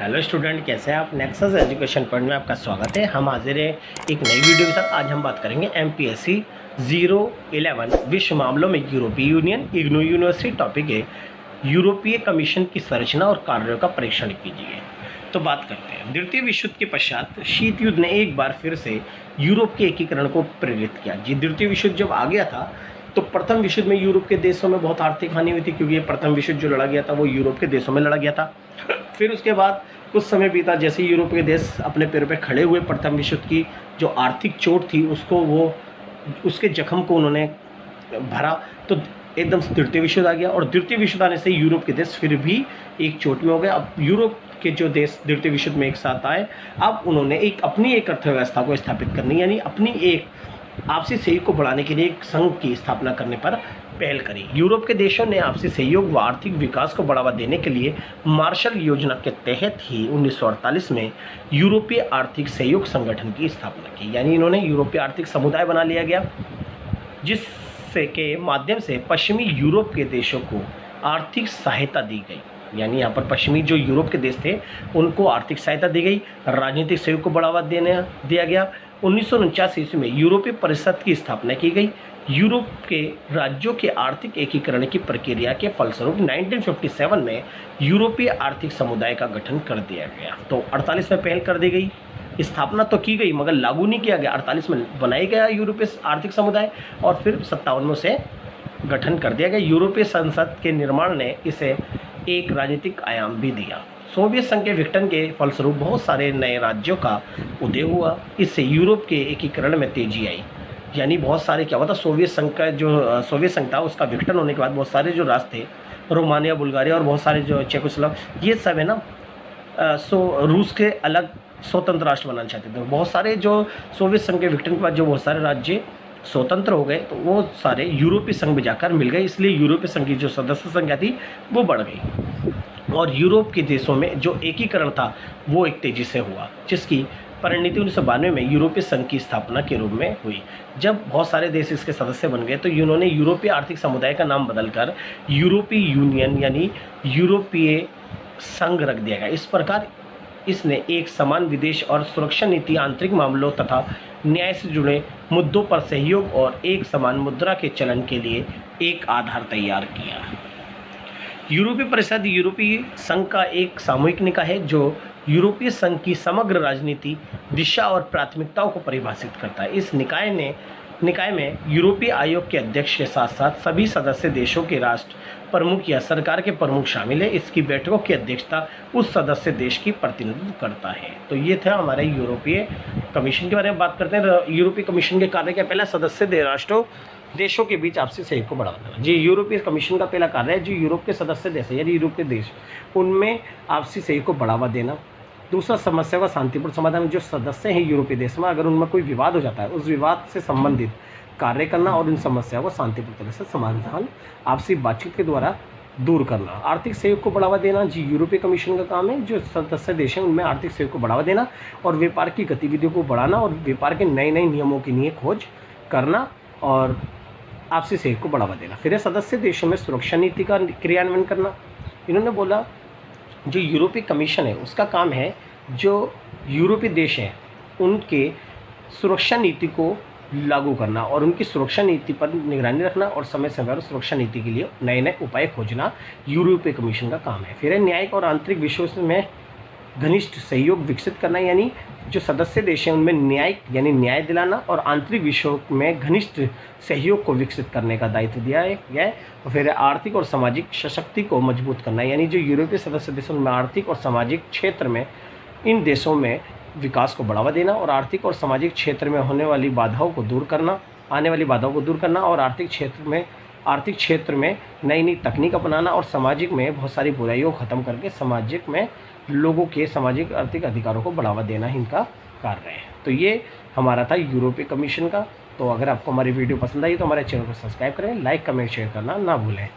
Hello student, कैसे हैं आप। नेक्सस एजुकेशन पॉइंट में आपका स्वागत है। हम हाजिर हैं एक नई वीडियो के साथ। आज हम बात करेंगे MPSC 011 विश्व मामलों में यूरोपीय यूनियन इग्नू यूनिवर्सिटी। टॉपिक है यूरोपीय कमीशन की संरचना और कार्यों का परीक्षण कीजिए। तो बात करते हैं। द्वितीय विश्व युद्ध के पश्चात शीत युद्ध ने एक बार फिर से यूरोप के एकीकरण को प्रेरित किया। जी, द्वितीय विश्व युद्ध जब आ गया था तो प्रथम विश्व युद्ध में यूरोप के देशों में बहुत आर्थिक हानि हुई थी, क्योंकि ये प्रथम विश्व युद्ध जो लड़ा गया था वो यूरोप के देशों में लड़ा गया था। फिर उसके बाद कुछ समय बीता, जैसे यूरोप के देश अपने पैरों पे खड़े हुए, प्रथम विश्व युद्ध की जो आर्थिक चोट थी उसके जख्म को उन्होंने भरा, तो एकदम से द्वितीय विश्व युद्ध आ गया। और द्वितीय विश्व युद्ध आने से यूरोप के देश फिर भी एक चोट में हो गए। अब यूरोप के जो देश द्वितीय विश्व युद्ध में एक साथ आए, अब उन्होंने अपनी एक अर्थव्यवस्था को स्थापित करनी, यानी अपनी एक आपसी सहयोग को बढ़ाने के लिए एक संघ की स्थापना करने पर पहल करी। यूरोप के देशों ने आपसी सहयोग व आर्थिक विकास को बढ़ावा देने के लिए मार्शल योजना के तहत ही 1948 में यूरोपीय आर्थिक सहयोग संगठन की स्थापना की। यानी इन्होंने यूरोपीय आर्थिक समुदाय बना लिया गया, जिससे के माध्यम से पश्चिमी यूरोप के देशों को आर्थिक सहायता दी गई। यानी यहाँ पर पश्चिमी जो यूरोप के देश थे उनको आर्थिक सहायता दी गई, राजनीतिक सहयोग को बढ़ावा दिया गया। 1949 ईस्वी में यूरोपीय परिषद की स्थापना की गई। यूरोप के राज्यों के आर्थिक एकीकरण की प्रक्रिया के फलस्वरूप 1957 में यूरोपीय आर्थिक समुदाय का गठन कर दिया गया। तो 48 में पहल कर दी गई, स्थापना तो की गई मगर लागू नहीं किया गया। 48 में बनाया गया यूरोपीय आर्थिक समुदाय और फिर 57 में से गठन कर दिया गया। यूरोपीय संसद के निर्माण ने इसे एक राजनीतिक आयाम भी दिया। सोवियत संघ के विघटन के फलस्वरूप बहुत सारे नए राज्यों का उदय हुआ। इससे यूरोप के एकीकरण में तेजी आई। यानी बहुत सारे क्या हुआ था, सोवियत संघ था उसका विघटन होने के बाद बहुत सारे जो राष्ट्र थे, रोमानिया, बुल्गारिया और बहुत सारे जो चेकोस्लोवाक, ये सब है ना रूस के अलग स्वतंत्र राष्ट्र बनाना चाहते थे। बहुत सारे जो सोवियत संघ के विघटन के बाद जो बहुत सारे राज्य स्वतंत्र हो गए, तो वो सारे यूरोपीय संघ में जाकर मिल गए। इसलिए यूरोपीय संघ की जो सदस्य संख्या थी वो बढ़ गई और यूरोप के देशों में जो एकीकरण था वो एक तेजी से हुआ, जिसकी परिणति 1992 में यूरोपीय संघ की स्थापना के रूप में हुई। जब बहुत सारे देश इसके सदस्य बन गए तो इन्होंने यूरोपीय आर्थिक समुदाय का नाम बदलकर यूरोपीय यूनियन यानी यूरोपीय संघ रख दिया गया। इस प्रकार इसने एक समान विदेश और सुरक्षा नीति, आंतरिक मामलों तथा न्याय से जुड़े मुद्दों पर सहयोग और एक समान मुद्रा के चलन के लिए एक आधार तैयार किया। यूरोपीय परिषद यूरोपीय संघ का एक सामूहिक निकाय है जो यूरोपीय संघ की समग्र राजनीति, दिशा और प्राथमिकताओं को परिभाषित करता है। इस निकाय में यूरोपीय आयोग के अध्यक्ष के साथ साथ सभी सदस्य देशों के राष्ट्र प्रमुख या सरकार के प्रमुख शामिल है। इसकी बैठकों की अध्यक्षता उस सदस्य देश की प्रतिनिधित्व करता है। तो ये था हमारे यूरोपीय कमीशन के बारे में बात करते हैं। यूरोपीय कमीशन के कार्य क्या, पहला सदस्य राष्ट्रों देशों के बीच आपसी सहयोग को बढ़ावा देना। जी, यूरोपीय कमीशन का पहला कार्य है जो यूरोप के सदस्य देश है यानी यूरोप के देश, उनमें आपसी सहयोग को बढ़ावा देना। दूसरा, समस्या का शांतिपूर्ण समाधान। जो सदस्य हैं यूरोपीय देश में, अगर उनमें कोई विवाद हो जाता है, उस विवाद से संबंधित कार्य करना और इन समस्याओं को शांतिपूर्ण तरह से समाधान आपसी बातचीत के द्वारा दूर करना। आर्थिक सहयोग को बढ़ावा देना, जी यूरोपीय कमीशन का काम है। जो सदस्य देश हैं उनमें आर्थिक सहयोग को बढ़ावा देना और व्यापार की गतिविधियों को बढ़ाना और व्यापार के नए नियमों की लिए खोज करना और आपसी सहयोग को बढ़ावा देना। फिर सदस्य देशों में सुरक्षा नीति का क्रियान्वयन करना। इन्होंने बोला जो यूरोपीय कमीशन है उसका काम है जो यूरोपीय देश हैं उनके सुरक्षा नीति को लागू करना और उनकी सुरक्षा नीति पर निगरानी रखना और समय समय पर सुरक्षा नीति के लिए नए नए उपाय खोजना यूरोपीय कमीशन का काम है। फिर न्यायिक और आंतरिक विषयों में घनिष्ठ सहयोग विकसित करना, यानी जो सदस्य देश हैं उनमें न्यायिक यानी न्याय दिलाना और आंतरिक विषयों में घनिष्ठ सहयोग को विकसित करने का दायित्व दिया है। और फिर आर्थिक और सामाजिक सशक्ति को मजबूत करना, यानी जो यूरोपीय सदस्य देशों में आर्थिक और सामाजिक क्षेत्र में इन देशों में विकास को बढ़ावा देना और आर्थिक और सामाजिक क्षेत्र में होने वाली बाधाओं को दूर करना, आने वाली बाधाओं को दूर करना और आर्थिक क्षेत्र में नई नई तकनीक अपनाना और सामाजिक में बहुत सारी बुराइयों को ख़त्म करके सामाजिक में लोगों के सामाजिक आर्थिक अधिकारों को बढ़ावा देना इनका कार्य है। तो ये हमारा था यूरोपीय कमीशन का। तो अगर आपको हमारी वीडियो पसंद आई तो हमारे चैनल को सब्सक्राइब करें, लाइक, कमेंट, शेयर करना ना भूलें।